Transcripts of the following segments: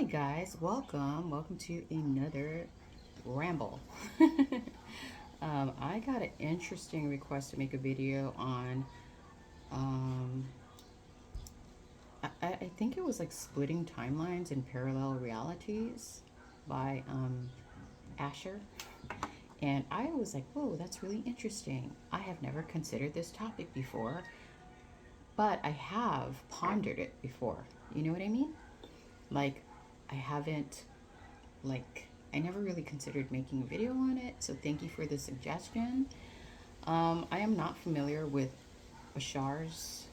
Hi guys, welcome to another ramble. I got an interesting request to make a video on. Um, I think it was like splitting timelines and parallel realities by Asher, and I was like, "Whoa, that's really interesting. I have never considered this topic before, but I have pondered it before. You know what I mean? Like, I haven't like I never really considered making a video on it, so thank you for the suggestion. I am not familiar with Bashar's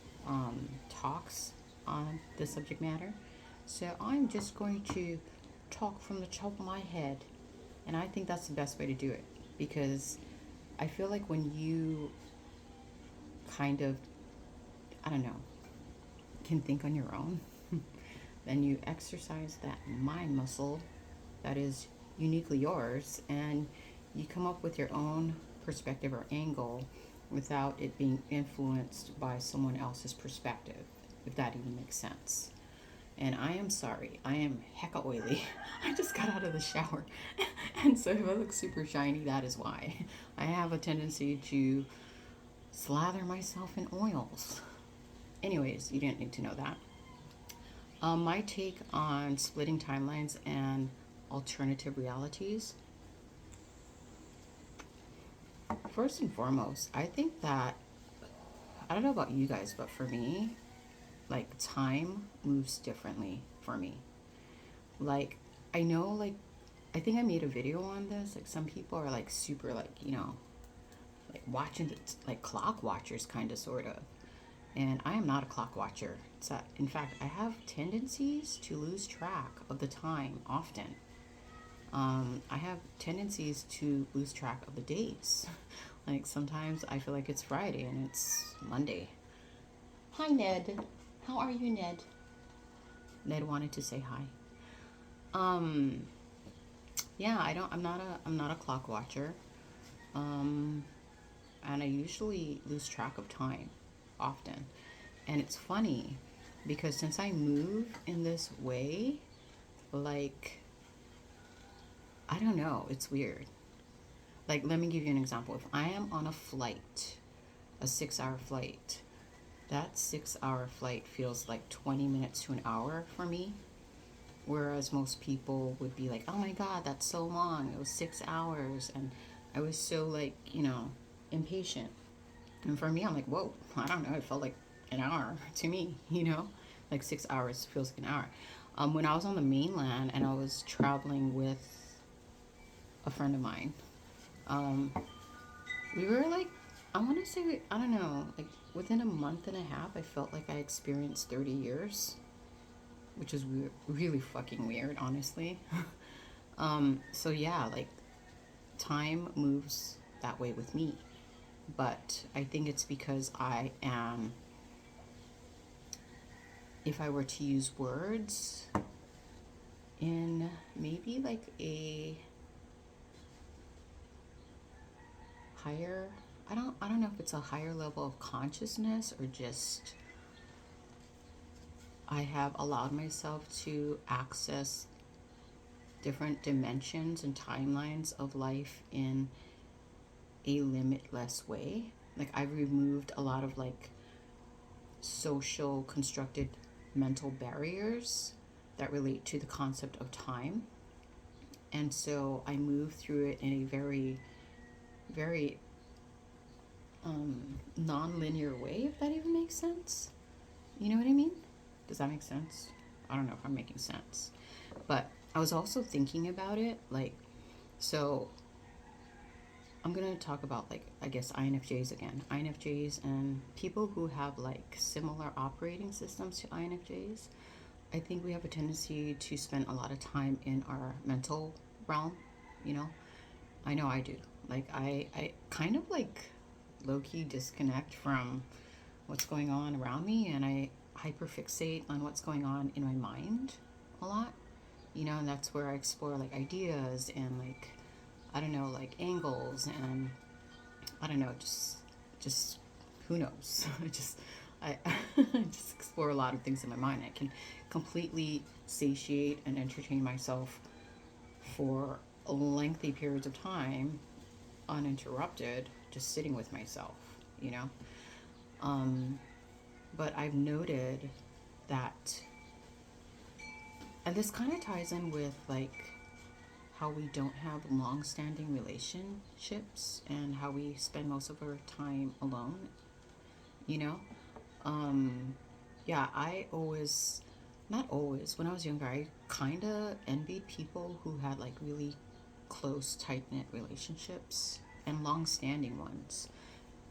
talks on the subject matter, so I'm just going to talk from the top of my head, and I think that's the best way to do it because I feel like when you kind of, I don't know, can think on your own, then you exercise that mind muscle that is uniquely yours, and you come up with your own perspective or angle without it being influenced by someone else's perspective, if that even makes sense. And I am sorry, I am hecka oily. I just got out of the shower. And so if I look super shiny, that is why. I have a tendency to slather myself in oils. Anyways, you didn't need to know that. My take on splitting timelines and alternative realities. First and foremost, I think that, I don't know about you guys, but for me, like time moves differently for me. Like, I know, like, I think I made a video on this. Like, some people are like super, like, like watching, like clock watchers, kind of, sort of. And I am not a clock watcher. In fact, I have tendencies to lose track of the time often. I have tendencies to lose track of the days. Like sometimes I feel like it's Friday and it's Monday. Hi, Ned. How are you, Ned? Ned wanted to say hi. Um, yeah, I'm not a clock watcher. Um, and I usually lose track of time often. And it's funny because since I move in this way, like, I don't know, it's weird. Like, let me give you an example. If I am on a flight, a 6 hour flight, that 6 hour flight feels like 20 minutes to an hour for me. Whereas most people would be like, oh my God, that's so long. It was 6 hours. And I was so, like, impatient. And for me, I'm like, whoa, I don't know. It felt like an hour to me, Like 6 hours feels like an hour. When I was on the mainland and I was traveling with a friend of mine, um, we were like, I want to say, I don't know, like within a month and a half, I felt like I experienced 30 years, which is weird, really fucking weird, honestly. So yeah, like time moves that way with me. But I think it's because I am, if I were to use words in maybe like a higher, I don't know if it's a higher level of consciousness or just I have allowed myself to access different dimensions and timelines of life in a limitless way. Like I've removed a lot of like social constructed mental barriers that relate to the concept of time. And so I move through it in a very, very non-linear way, if that even makes sense. You know what I mean? Does that make sense? I don't know if I'm making sense. But I was also thinking about it, like, so I'm gonna talk about, like, I guess INFJs again. INFJs and people who have like similar operating systems to INFJs. I think we have a tendency to spend a lot of time in our mental realm, you know? I know I do. Like I kind of like low key disconnect from what's going on around me, and I hyperfixate on what's going on in my mind a lot, and that's where I explore like ideas and like, I don't know, like angles, and I don't know, just who knows. just I just explore a lot of things in my mind. I can completely satiate and entertain myself for lengthy periods of time uninterrupted, just sitting with myself, you know? Um, but I've noted that, and this kind of ties in with like how we don't have long standing relationships and how we spend most of our time alone, you know? Um, yeah, I always, not always, when I was younger, I kind of envied people who had like really close, tight knit relationships and long standing ones.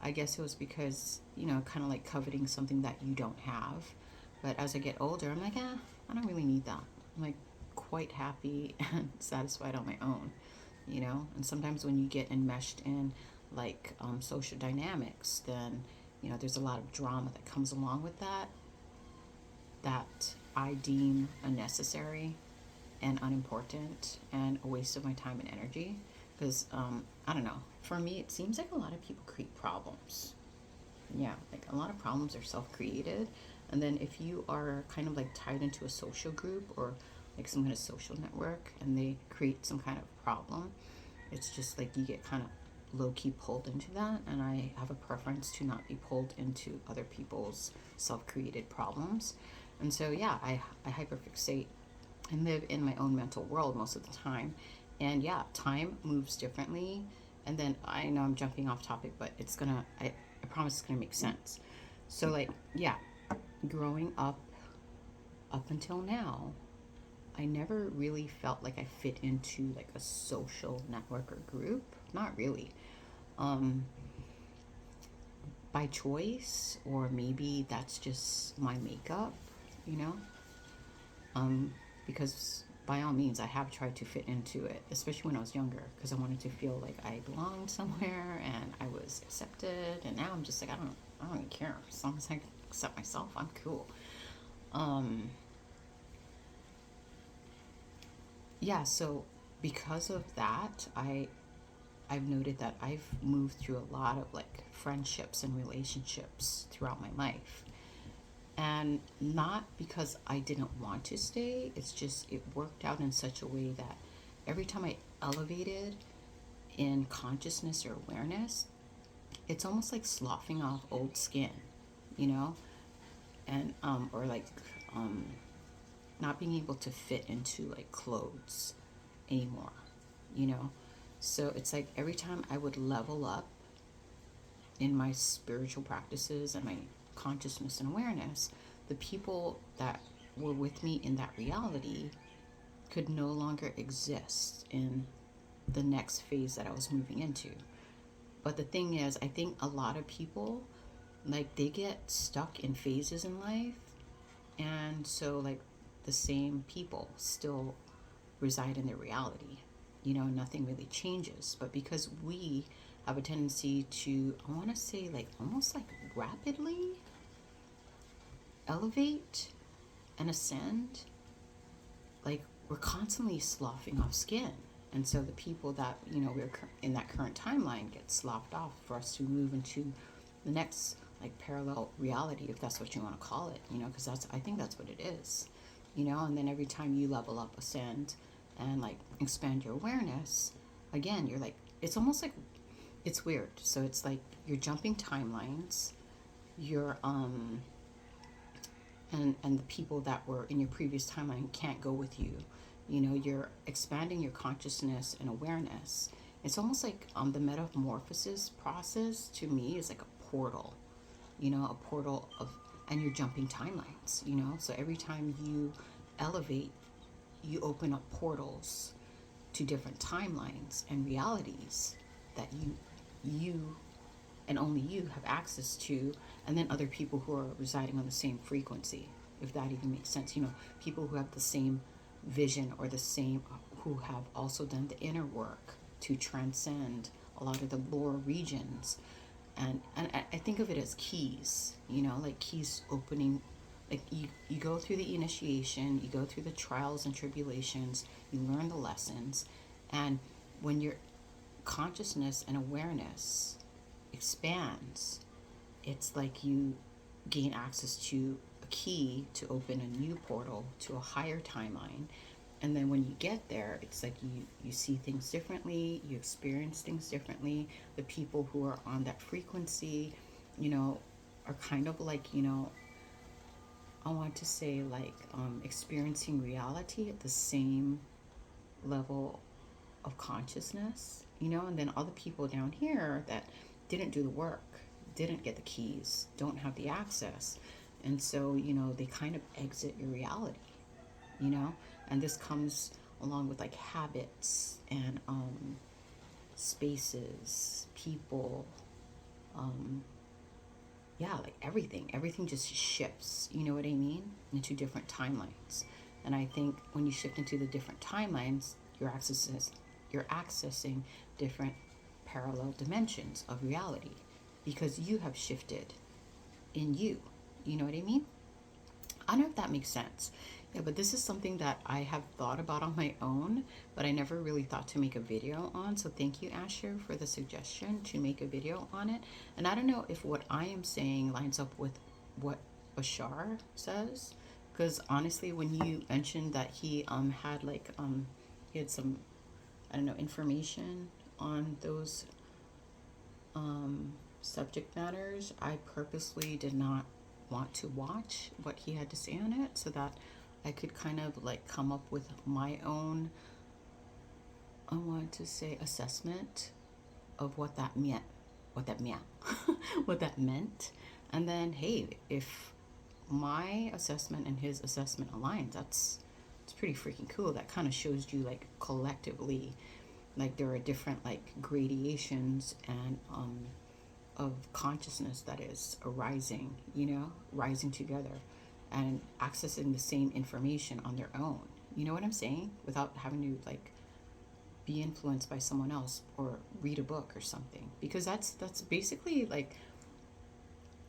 I guess it was because, kind of like coveting something that you don't have. But as I get older, I'm like, I don't really need that. I'm like quite happy and satisfied on my own, And sometimes when you get enmeshed in like social dynamics, then, there's a lot of drama that comes along with that I deem unnecessary and unimportant and a waste of my time and energy. Because, I don't know, for me, it seems like a lot of people create problems. Yeah, like a lot of problems are self created. And then if you are kind of like tied into a social group or like some kind of social network and they create some kind of problem, it's just like you get kind of low key pulled into that. And I have a preference to not be pulled into other people's self created problems. And so, yeah, I hyperfixate and live in my own mental world most of the time. And yeah, time moves differently. And then I know I'm jumping off topic, but I promise it's gonna make sense. So like, yeah, growing up until now, I never really felt like I fit into like a social network or group. Not really. Um, by choice, or maybe that's just my makeup, you know? Because by all means, I have tried to fit into it, especially when I was younger, because I wanted to feel like I belonged somewhere and I was accepted. And now I'm just like, I don't even care. As long as I accept myself, I'm cool. Um, yeah. So because of that, I've noted that I've moved through a lot of like friendships and relationships throughout my life. And not because I didn't want to stay, it's just it worked out in such a way that every time I elevated in consciousness or awareness, it's almost like sloughing off old skin, you know? And, or like, um, not being able to fit into like clothes anymore, you know? So it's like every time I would level up in my spiritual practices and my consciousness and awareness, the people that were with me in that reality could no longer exist in the next phase that I was moving into. But the thing is, I think a lot of people, like, they get stuck in phases in life. And so, like, the same people still reside in their reality. Nothing really changes. But because we have a tendency to, I want to say, like, almost like rapidly elevate and ascend, like, we're constantly sloughing off skin. And so the people that, we're in that current timeline get sloughed off for us to move into the next, like, parallel reality, if that's what you want to call it, because I think that's what it is, and then every time you level up, ascend, and like expand your awareness, again, you're like, it's almost like, it's weird. So it's like you're jumping timelines, you're, and the people that were in your previous timeline can't go with you. You're expanding your consciousness and awareness. It's almost like the metamorphosis process to me is like a portal, a portal of, and you're jumping timelines, so every time you elevate, you open up portals to different timelines and realities that you and only you have access to, and then other people who are residing on the same frequency, if that even makes sense. People who have the same vision, or the same, who have also done the inner work to transcend a lot of the lower regions. And I think of it as keys, like keys opening. Like, you go through the initiation, you go through the trials and tribulations, you learn the lessons, and when your consciousness and awareness expands, it's like you gain access to a key to open a new portal to a higher timeline. And then when you get there, it's like you see things differently, you experience things differently. The people who are on that frequency, you know, are kind of like, I want to say like experiencing reality at the same level of consciousness, and then other people down here that didn't do the work, didn't get the keys, don't have the access. And so, they kind of exit your reality, you know? And this comes along with like habits and spaces, people, um, yeah, like everything just shifts, you know what I mean, into different timelines. And I think when you shift into the different timelines, you're accessing different parallel dimensions of reality because you have shifted in you. You know what I mean? I don't know if that makes sense. Yeah, but this is something that I have thought about on my own, but I never really thought to make a video on. So thank you, Asher, for the suggestion to make a video on it. And I don't know if what I am saying lines up with what Bashar says, because honestly, when you mentioned that he had like he had some, I don't know, information on those subject matters, I purposely did not want to watch what he had to say on it so that I could kind of like come up with my own, I want to say, assessment of what that meant, what that meant, what that meant. And then, hey, if my assessment and his assessment aligns, that's it's pretty freaking cool. That kind of shows you like collectively, like there are different like gradations and of consciousness that is arising, rising together and accessing the same information on their own. You know what I'm saying? Without having to like be influenced by someone else or read a book or something. Because that's basically like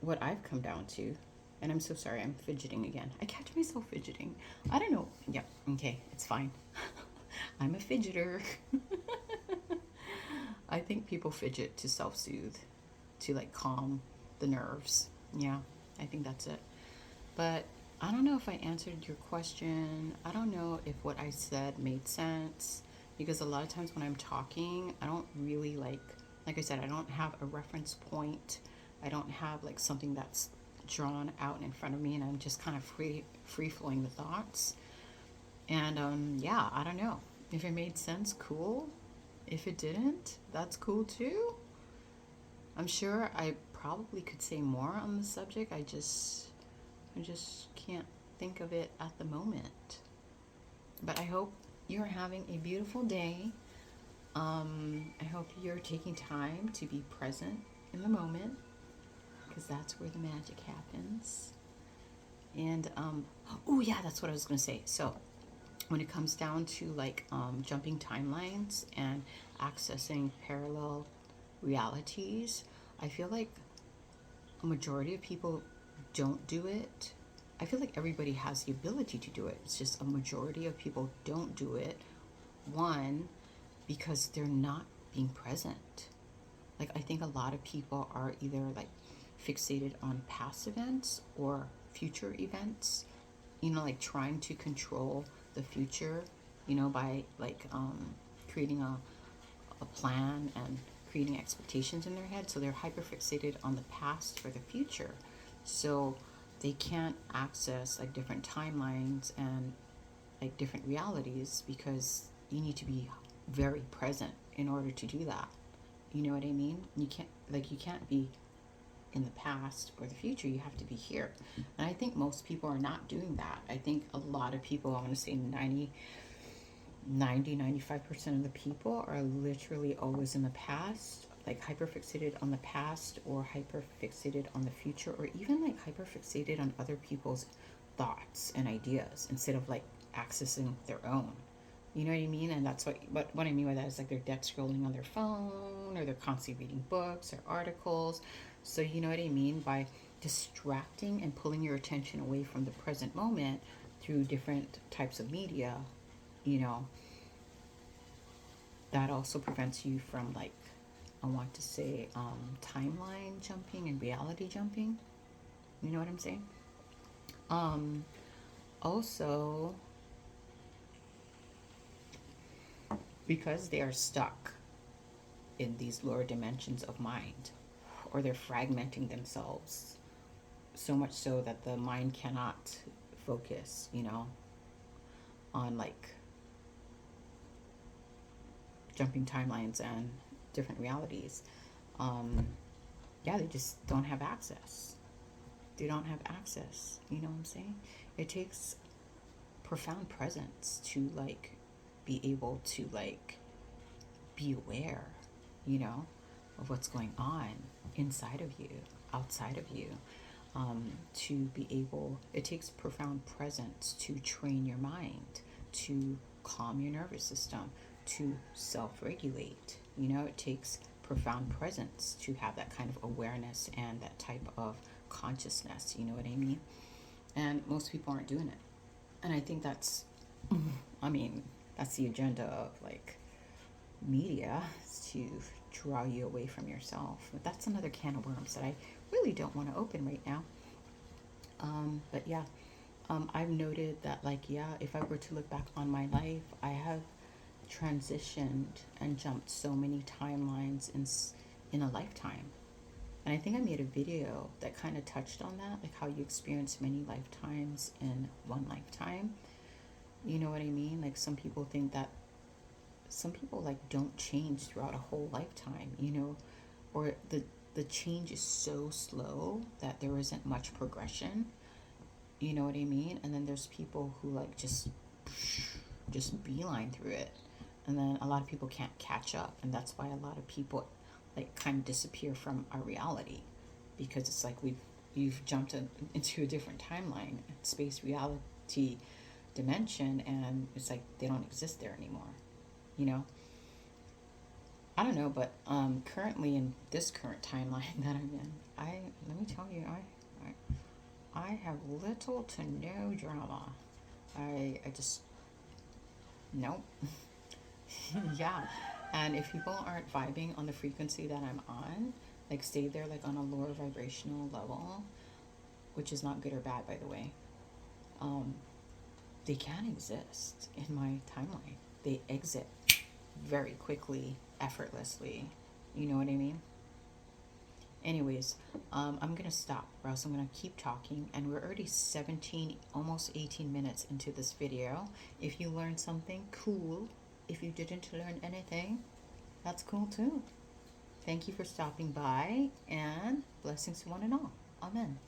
what I've come down to. And I'm so sorry, I'm fidgeting again. I catch myself fidgeting. I don't know. Yep, okay, it's fine. I'm a fidgeter. I think people fidget to self soothe, to like calm the nerves. Yeah, I think that's it. But I don't know if I answered your question. I don't know if what I said made sense because a lot of times when I'm talking, I don't really like I said, I don't have a reference point. I don't have like something that's drawn out in front of me and I'm just kind of free flowing the thoughts. And yeah, I don't know. If it made sense, cool. If it didn't, that's cool too. I'm sure I probably could say more on the subject. I just can't think of it at the moment. But I hope you're having a beautiful day. I hope you're taking time to be present in the moment because that's where the magic happens. And oh yeah, that's what I was gonna say. So when it comes down to like jumping timelines and accessing parallel realities, I feel like a majority of people don't do it. I feel like everybody has the ability to do it. It's just a majority of people don't do it. One, because they're not being present. Like, I think a lot of people are either like fixated on past events or future events, like trying to control the future, by like creating a plan and creating expectations in their head. So they're hyper fixated on the past for the future. So they can't access like different timelines and like different realities because you need to be very present in order to do that. You know what I mean? You can't be in the past or the future. You have to be here. And I think most people are not doing that. I think a lot of people, I want to say 95% of the people are literally always in the past, like hyper fixated on the past or hyper fixated on the future or even like hyper fixated on other people's thoughts and ideas instead of like accessing their own. You know what I mean? And that's what I mean by that is like they're dead scrolling on their phone or they're constantly reading books or articles. So you know what I mean by distracting and pulling your attention away from the present moment through different types of media, you know, that also prevents you from like, I want to say timeline jumping and reality jumping. You know what I'm saying? Um, Also, because they are stuck in these lower dimensions of mind, or they're fragmenting themselves so much so that the mind cannot focus, on like jumping timelines and different realities. Um, yeah, they just don't have access. They don't have access. You know what I'm saying? It takes profound presence to like be able to like be aware, you know, of what's going on inside of you, outside of you. To be able, it takes profound presence to train your mind, to calm your nervous system, to self regulate. It takes profound presence to have that kind of awareness and that type of consciousness. You know what I mean? And most people aren't doing it. And I think that's, I mean, that's the agenda of like media, is to draw you away from yourself. But that's another can of worms that I really don't want to open right now. But yeah, I've noted that, like, yeah, if I were to look back on my life, I have transitioned and jumped so many timelines in a lifetime. And I think I made a video that kind of touched on that, like how you experience many lifetimes in one lifetime. You know what I mean? Like some people think that some people like don't change throughout a whole lifetime, or the change is so slow that there isn't much progression. You know what I mean? And then there's people who like just beeline through it. And then a lot of people can't catch up, and that's why a lot of people like kind of disappear from our reality, because it's like you've jumped into a different timeline, space, reality, dimension, and it's like they don't exist there anymore. You know, I don't know, but currently in this current timeline that I'm in, I let me tell you, I have little to no drama. I just nope. Yeah. And if people aren't vibing on the frequency that I'm on, like stay there like on a lower vibrational level, which is not good or bad by the way, um, they can exist in my timeline. They exit very quickly, effortlessly. You know what I mean? Anyways, I'm gonna stop, or else I'm gonna keep talking, and we're already 17, almost 18 minutes into this video. If you learned something, cool. If you didn't learn anything, that's cool too. Thank you for stopping by, and blessings to one and all. Amen.